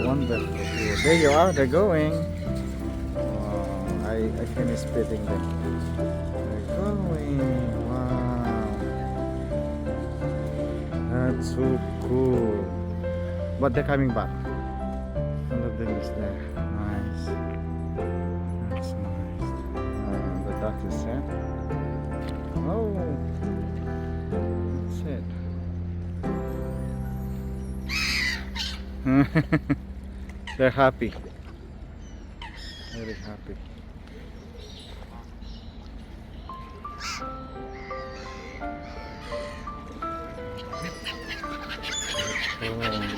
wonderful. There you are. They're going. I finished feeding them. They're going. Wow. That's so cool. But they're coming back. One of them is there. Nice. That's nice. The duck is here. Oh. That's it. They're happy. Very happy. Oh.